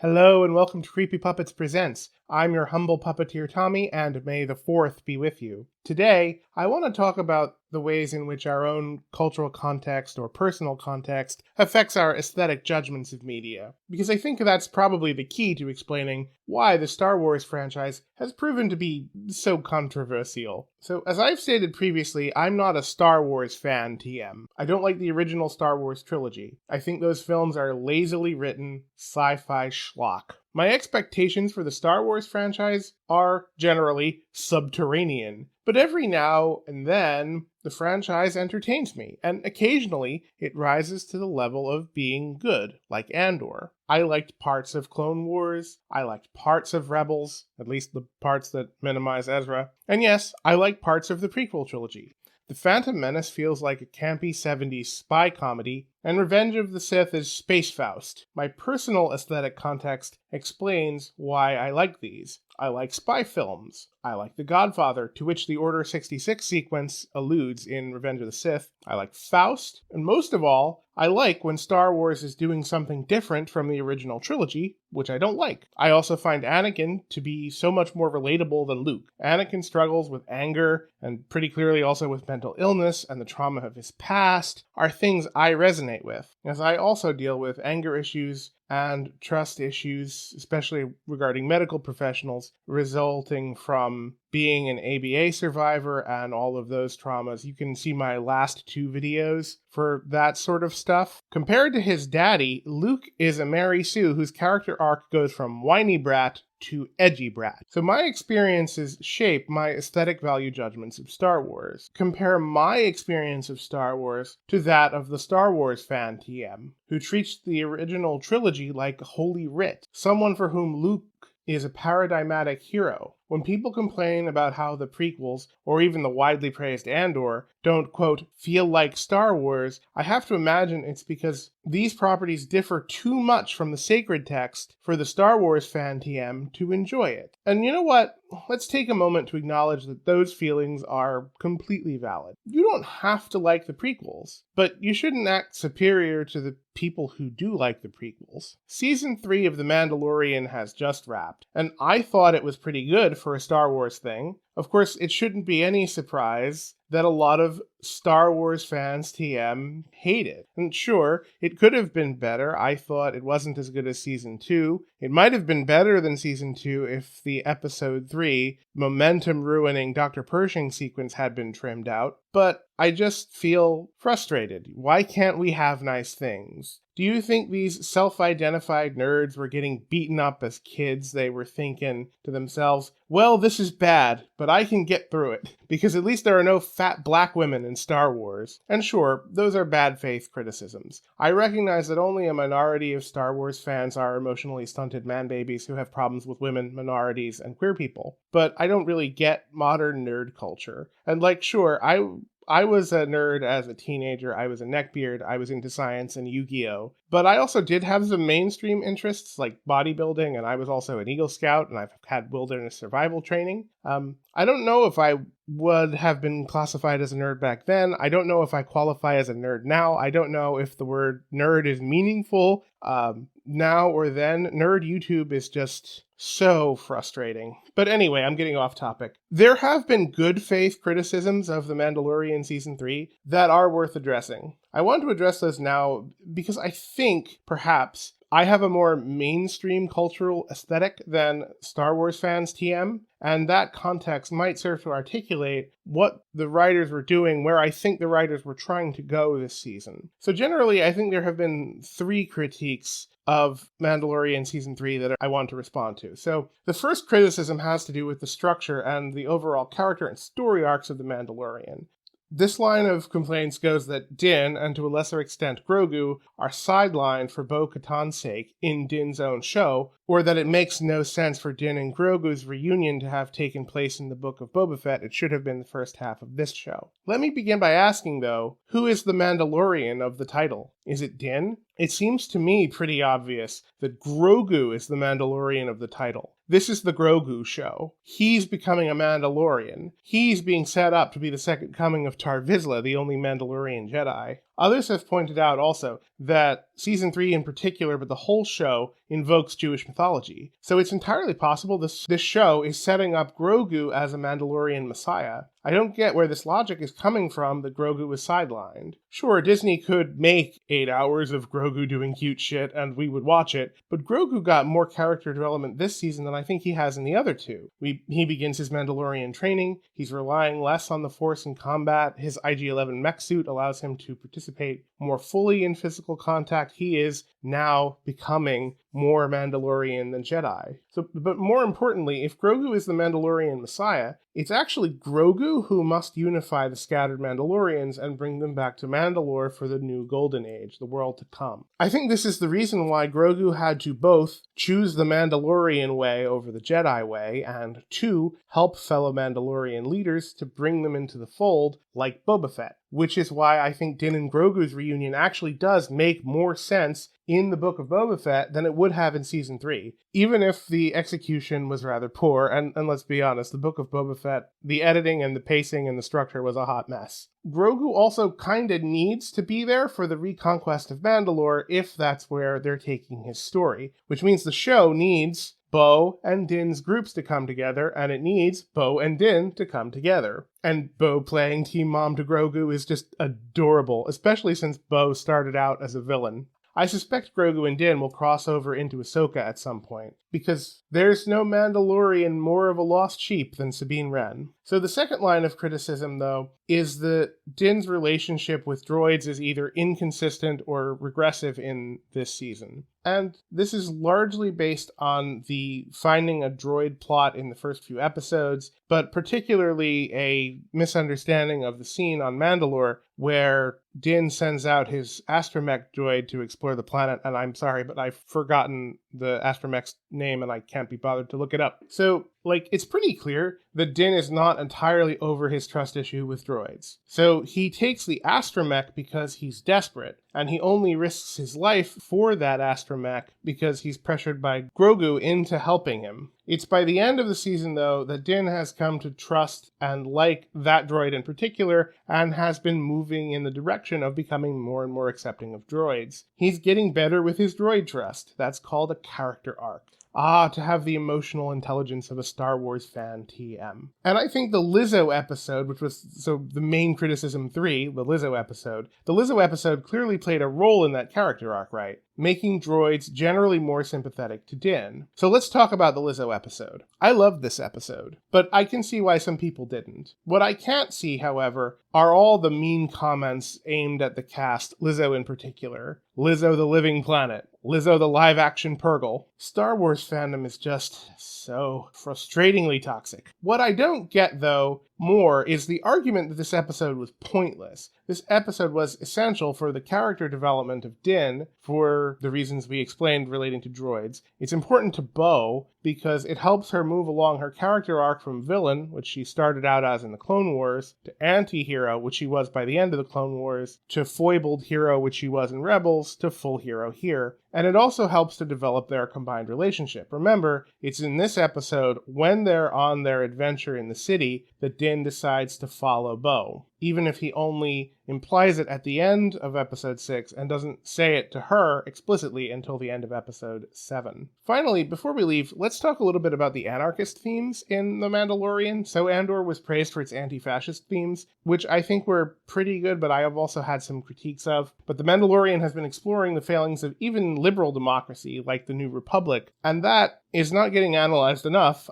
Hello and welcome to Creepy Puppets Presents. I'm your humble puppeteer Tommy, and may the 4th be with you. Today, I want to talk about the ways in which our own cultural context or personal context affects our aesthetic judgments of media, because I think that's probably the key to explaining why the Star Wars franchise has proven to be so controversial. So, as I've stated previously, I'm not a Star Wars fan, TM. I don't like the original Star Wars trilogy. I think those films are lazily written sci-fi schlock. My expectations for the Star Wars franchise are generally subterranean, but every now and then the franchise entertains me, and occasionally it rises to the level of being good, like Andor. I liked parts of Clone Wars, I liked parts of Rebels, at least the parts that minimize Ezra, and yes, I like parts of the prequel trilogy. The Phantom Menace feels like a campy 70s spy comedy, and Revenge of the Sith is Space Faust. My personal aesthetic context explains why I like these. I like spy films. I like The Godfather, to which the Order 66 sequence alludes in Revenge of the Sith. I like Faust, and most of all, I like when Star Wars is doing something different from the original trilogy, which I don't like. I also find Anakin to be so much more relatable than Luke. Anakin struggles with anger, and pretty clearly also with mental illness, and the trauma of his past are things I resonate with, as I also deal with anger issues and trust issues, especially regarding medical professionals, resulting from being an ABA survivor and all of those traumas. You can see my last 2 videos for that sort of stuff. Compared to his daddy, Luke is a Mary Sue whose character arc goes from whiny brat to edgy brat. So my experiences shape my aesthetic value judgments of Star Wars. Compare my experience of Star Wars to that of the Star Wars fan TM, who treats the original trilogy like Holy Writ, someone for whom Luke is a paradigmatic hero. When people complain about how the prequels, or even the widely praised Andor, don't, quote, feel like Star Wars, I have to imagine it's because these properties differ too much from the sacred text for the Star Wars fan TM to enjoy it. And you know what? Let's take a moment to acknowledge that those feelings are completely valid. You don't have to like the prequels, but you shouldn't act superior to the people who do like the prequels. Season 3 of The Mandalorian has just wrapped, and I thought it was pretty good for a Star Wars thing. Of course, it shouldn't be any surprise that a lot of Star Wars fans TM hate it. And sure, it could have been better. I thought it wasn't as good as Season 2. It might have been better than Season 2 if the Episode 3 momentum-ruining Dr. Pershing sequence had been trimmed out. But I just feel frustrated. Why can't we have nice things? Do you think these self-identified nerds were getting beaten up as kids? They were thinking to themselves, well, this is bad, but I can get through it, because at least there are no fat black women in Star Wars. And sure, those are bad faith criticisms. I recognize that only a minority of Star Wars fans are emotionally stunted man-babies who have problems with women, minorities, and queer people. But I don't really get modern nerd culture. And sure, I was a nerd as a teenager. I was a neckbeard. I was into science and Yu-Gi-Oh! But I also did have some mainstream interests like bodybuilding, and I was also an Eagle Scout, and I've had wilderness survival training. I don't know if I would have been classified as a nerd back then. I don't know if I qualify as a nerd now. I don't know if the word nerd is meaningful now or then. Nerd YouTube is just so frustrating. But anyway, I'm getting off topic. There have been good faith criticisms of The Mandalorian Season 3 that are worth addressing. I want to address those now because I think, perhaps, I have a more mainstream cultural aesthetic than Star Wars fans TM, and that context might serve to articulate what the writers were doing, where I think the writers were trying to go this season. So generally, I think there have been 3 critiques of Mandalorian Season 3 that I want to respond to. So the first criticism has to do with the structure and the overall character and story arcs of The Mandalorian. This line of complaints goes that Din, and to a lesser extent Grogu, are sidelined for Bo-Katan's sake in Din's own show, or that it makes no sense for Din and Grogu's reunion to have taken place in the Book of Boba Fett. It should have been the first half of this show. Let me begin by asking, though, who is the Mandalorian of the title? Is it Din? It seems to me pretty obvious that Grogu is the Mandalorian of the title. This is the Grogu show. He's becoming a Mandalorian. He's being set up to be the second coming of Tar Vizsla, the only Mandalorian Jedi. Others have pointed out also that season 3 in particular, but the whole show, invokes Jewish mythology. So it's entirely possible this show is setting up Grogu as a Mandalorian messiah. I don't get where this logic is coming from that Grogu was sidelined. Sure, Disney could make 8 hours of Grogu doing cute shit and we would watch it, but Grogu got more character development this season than I think he has in the other two. He begins his Mandalorian training, he's relying less on the Force in combat, his IG-11 mech suit allows him to participate more fully in physical contact. He is now becoming more Mandalorian than Jedi. But more importantly, if Grogu is the Mandalorian Messiah, it's actually Grogu who must unify the scattered Mandalorians and bring them back to Mandalore for the new Golden Age, the world to come. I think this is the reason why Grogu had to both choose the Mandalorian way over the Jedi way, and 2, help fellow Mandalorian leaders to bring them into the fold, like Boba Fett. Which is why I think Din and Grogu's reunion actually does make more sense in the Book of Boba Fett than it would have in Season 3, even if the execution was rather poor, and let's be honest, the Book of Boba Fett, the editing and the pacing and the structure was a hot mess. Grogu also kinda needs to be there for the reconquest of Mandalore if that's where they're taking his story, which means the show needs Bo and Din's groups to come together, and it needs Bo and Din to come together. And Bo playing Team Mom to Grogu is just adorable, especially since Bo started out as a villain. I suspect Grogu and Din will cross over into Ahsoka at some point, because there's no Mandalorian more of a lost sheep than Sabine Wren. So the second line of criticism, though, is that Din's relationship with droids is either inconsistent or regressive in this season. And this is largely based on the finding a droid plot in the first few episodes, but particularly a misunderstanding of the scene on Mandalore where Din sends out his astromech droid to explore the planet, and I'm sorry, but I've forgotten the astromech's name and I can't be bothered to look it up. So, it's pretty clear that Din is not entirely over his trust issue with droids. So he takes the astromech because he's desperate, and he only risks his life for that astromech because he's pressured by Grogu into helping him. It's by the end of the season, though, that Din has come to trust and like that droid in particular, and has been moving in the direction of becoming more and more accepting of droids. He's getting better with his droid trust. That's called a character arc. Ah, to have the emotional intelligence of a Star Wars fan, TM. And I think the Lizzo episode, which was, the main criticism 3, the Lizzo episode clearly played a role in that character arc, right? Making droids generally more sympathetic to Din. So let's talk about the Lizzo episode. I loved this episode, but I can see why some people didn't. What I can't see, however, are all the mean comments aimed at the cast, Lizzo in particular. Lizzo the living planet. Lizzo the live-action Purgle. Star Wars fandom is just so frustratingly toxic. What I don't get, though, more is the argument that this episode was pointless. This episode was essential for the character development of Din, for the reasons we explained relating to droids. It's important to Bo, because it helps her move along her character arc from villain, which she started out as in the Clone Wars, to anti-hero, which she was by the end of the Clone Wars, to foibled hero, which she was in Rebels, to full hero here. And it also helps to develop their combined relationship. Remember, it's in this episode, when they're on their adventure in the city, that Din decides to follow Bo, even if he only implies it at the end of episode 6 and doesn't say it to her explicitly until the end of episode 7. Finally, before we leave, let's talk a little bit about the anarchist themes in The Mandalorian. So Andor was praised for its anti-fascist themes, which I think were pretty good, but I have also had some critiques of. But The Mandalorian has been exploring the failings of even liberal democracy, like the New Republic, and that is not getting analyzed enough.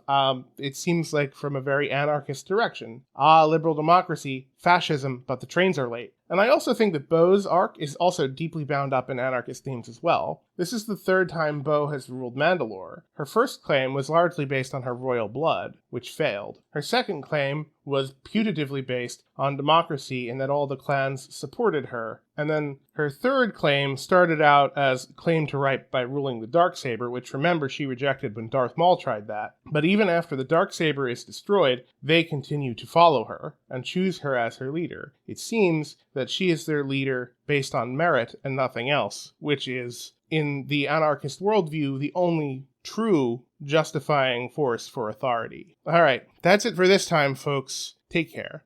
It seems like from a very anarchist direction. Liberal democracy, fascism, but the trains are late. And I also think that Bo's arc is also deeply bound up in anarchist themes as well. This is the third time Bo has ruled Mandalore. Her first claim was largely based on her royal blood, which failed. Her second claim was putatively based on democracy in that all the clans supported her. And then her third claim started out as claim to right by ruling the Darksaber, which remember she rejected when Darth Maul tried that. But even after the Darksaber is destroyed, they continue to follow her and choose her as her leader. It seems that she is their leader based on merit and nothing else, which is, in the anarchist worldview, the only true justifying force for authority. Alright, that's it for this time, folks. Take care.